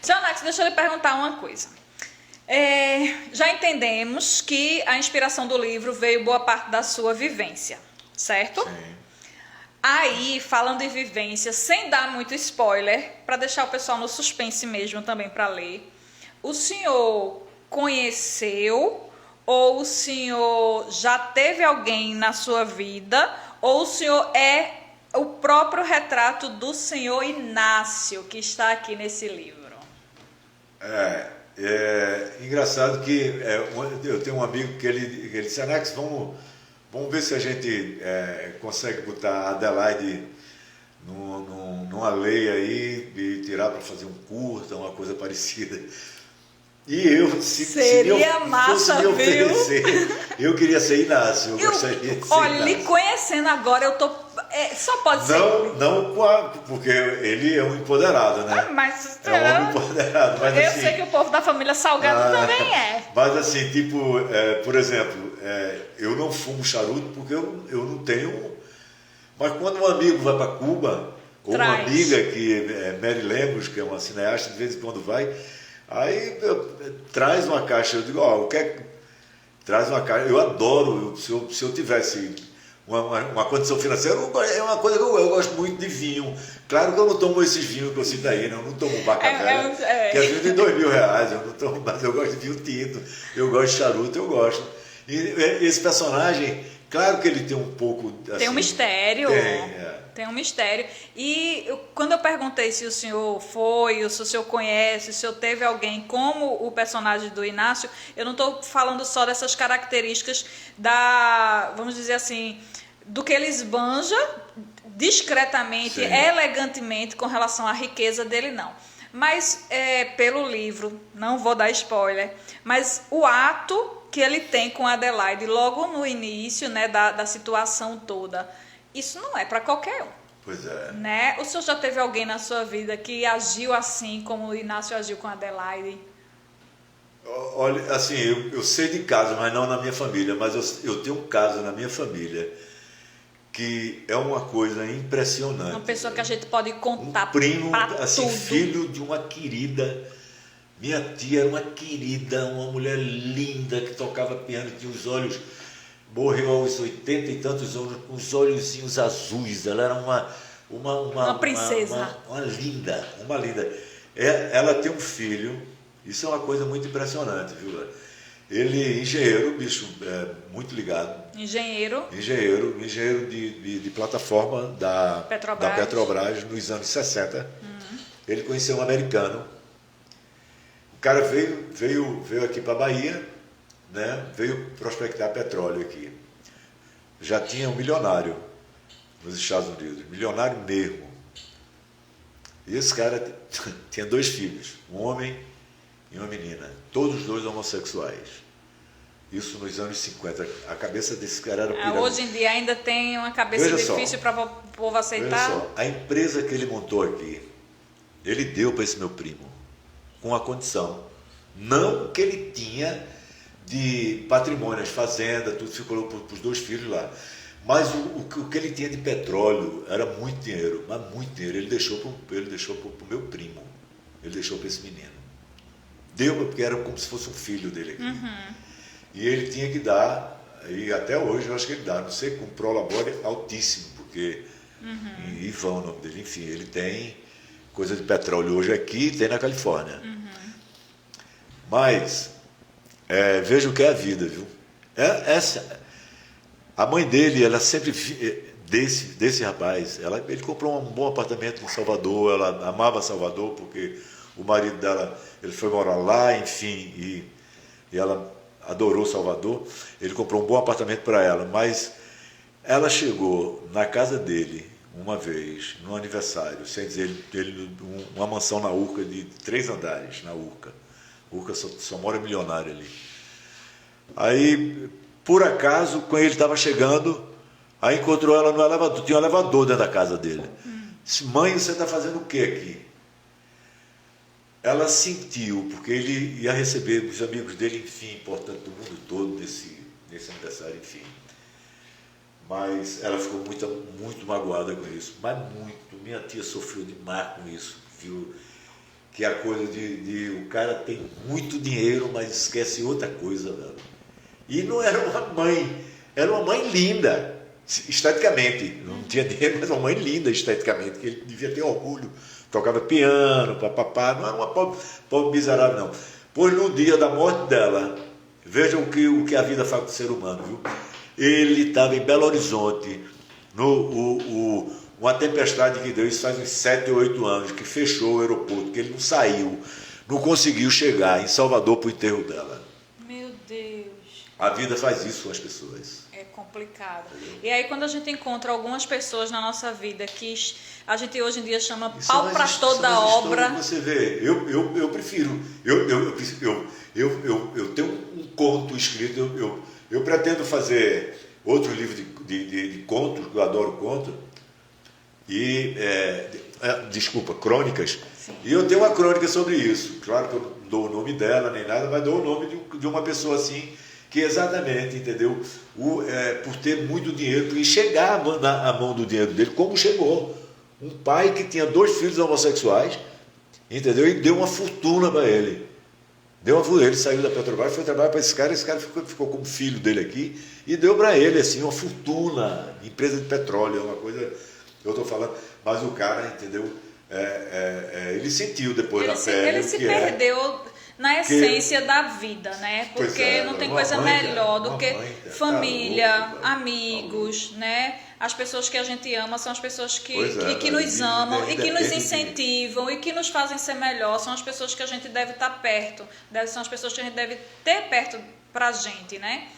Seu Anax, deixa eu lhe perguntar uma coisa. Já entendemos que a inspiração do livro veio boa parte da sua vivência, certo? Sim. Aí, falando em vivência, sem dar muito spoiler, para deixar o pessoal no suspense mesmo também para ler, o senhor conheceu ou o senhor já teve alguém na sua vida ou o senhor é o próprio retrato do senhor Inácio que está aqui nesse livro? É engraçado que eu tenho um amigo que ele disse, Anax, vamos ver se a gente consegue botar a Adelaide numa lei aí e tirar para fazer um curta, uma coisa parecida. E eu, Seria massa, fosse me oferecer, eu queria ser Inácio, eu gostaria de ser olha, Inácio. lhe conhecendo agora, eu tô... só pode ser. Não, porque ele é um empoderado, né? Mas é um homem empoderado. Mas, eu assim, sei que o povo da família Salgado também é. Mas assim, tipo, por exemplo, eu não fumo charuto porque eu não tenho... Mas quando um amigo vai para Cuba, ou uma amiga que é Mary Lemos, que é uma cineasta, de vez em quando vai, aí traz uma caixa, eu digo, traz uma caixa, eu adoro, se eu tivesse uma condição financeira, é uma coisa que eu gosto muito de vinho. Claro que eu não tomo esses vinhos que eu cito aí, né? Eu não tomo Bacavera, que é vinho de R$2.000, eu não tomo, mas eu gosto de vinho tinto, eu gosto de charuto, eu gosto. E esse personagem, claro que ele tem um pouco... Assim, tem um mistério. Tem um mistério. E quando eu perguntei se o senhor foi, ou se o senhor conhece, se o senhor teve alguém como o personagem do Inácio, eu não estou falando só dessas características vamos dizer assim, do que ele esbanja discretamente, sim, elegantemente com relação à riqueza dele, não. Mas pelo livro, não vou dar spoiler, mas o ato que ele tem com a Adelaide logo no início, né, da situação toda, isso não é para qualquer um. Pois é. Né? O senhor já teve alguém na sua vida que agiu assim como o Inácio agiu com a Adelaide? Olha, assim, eu sei de casos, mas não na minha família, mas eu tenho um caso na minha família que é uma coisa impressionante. Uma pessoa que a gente pode contar um primo, assim, tudo. filho de uma querida. Minha tia era uma querida, uma mulher linda que tocava piano, tinha os olhos... Morreu aos 80 e tantos anos com os olhozinhos azuis. Ela era uma princesa. Uma linda. Ela tem um filho. Isso é uma coisa muito impressionante, viu? Ele, engenheiro, bicho, muito ligado. Engenheiro de plataforma da Petrobras nos anos 60. Ele conheceu um americano. O cara veio aqui para a Bahia, né? Veio prospectar petróleo aqui. Já tinha um milionário nos Estados Unidos, milionário mesmo. E esse cara tinha 2 filhos, um homem e uma menina, todos os 2 homossexuais. Isso nos anos 50. A cabeça desse cara era pirâmide. Hoje em dia ainda tem uma cabeça difícil para o povo aceitar. Veja só, a empresa que ele montou aqui, ele deu para esse meu primo, com a condição, não que ele tinha de patrimônio, as fazendas, tudo ficou para os 2 filhos lá. Mas o que ele tinha de petróleo era muito dinheiro, mas muito dinheiro. Ele deixou para o meu primo, ele deixou para esse menino. Deu, porque era como se fosse um filho dele aqui. E ele tinha que dar, e até hoje eu acho que ele dá, não sei, com um prolabore altíssimo, porque Ivan, o nome dele, enfim, ele tem coisa de petróleo hoje aqui e tem na Califórnia. Mas... veja o que é a vida, viu? A mãe dele, ela sempre, desse rapaz, ele comprou um bom apartamento em Salvador, ela amava Salvador, porque o marido dela, ele foi morar lá, enfim, e ela adorou Salvador. Ele comprou um bom apartamento para ela, mas ela chegou na casa dele uma vez, no aniversário, sem dizer ele uma mansão na Urca de 3 andares, na Urca. Urca só mora milionário ali. Aí, por acaso, quando ele estava chegando, aí encontrou ela no elevador. Tinha um elevador dentro da casa dele. Disse, mãe, você está fazendo o que aqui? Ela sentiu, porque ele ia receber os amigos dele, enfim, portanto, do mundo todo, nesse aniversário, enfim. Mas ela ficou muito magoada com isso. Mas muito. Minha tia sofreu demais com isso, viu? que é a coisa de o cara tem muito dinheiro, mas esquece outra coisa, velho. E não era uma mãe, era uma mãe linda, esteticamente. Não tinha dinheiro, mas uma mãe linda esteticamente, que ele devia ter orgulho. Tocava piano, papapá, não era uma pobre miserável, não. Pois no dia da morte dela, vejam o que a vida faz com o ser humano, viu? Ele estava em Belo Horizonte, uma tempestade que deu, isso faz uns 7 ou 8 anos, que fechou o aeroporto, que ele não saiu, não conseguiu chegar em Salvador para o enterro dela. Meu Deus. A vida faz isso com as pessoas. É complicado. E aí quando a gente encontra algumas pessoas na nossa vida que a gente hoje em dia chama pau para toda obra. Você vê, eu prefiro, eu tenho um conto escrito, eu pretendo fazer outro livro de contos, eu adoro conto, e, desculpa, crônicas, Sim. E eu tenho uma crônica sobre isso. Claro que eu não dou o nome dela nem nada, mas dou o nome de uma pessoa assim, que exatamente, entendeu? Por ter muito dinheiro, e chegar à mão do dinheiro dele, como chegou. Um pai que tinha 2 filhos homossexuais, entendeu? E deu uma fortuna para ele. Ele saiu da Petrobras, foi trabalhar para esse cara ficou como filho dele aqui, e deu para ele, assim, uma fortuna, empresa de petróleo, é uma coisa, eu estou falando, mas o cara, entendeu? Ele sentiu depois na pele. Ele se perdeu na essência da vida, né? Porque não tem coisa melhor do que família, amigos, né? As pessoas que a gente ama são as pessoas que nos amam e que nos incentivam e que nos fazem ser melhor. São as pessoas que a gente deve estar perto, são as pessoas que a gente deve ter perto pra gente, né?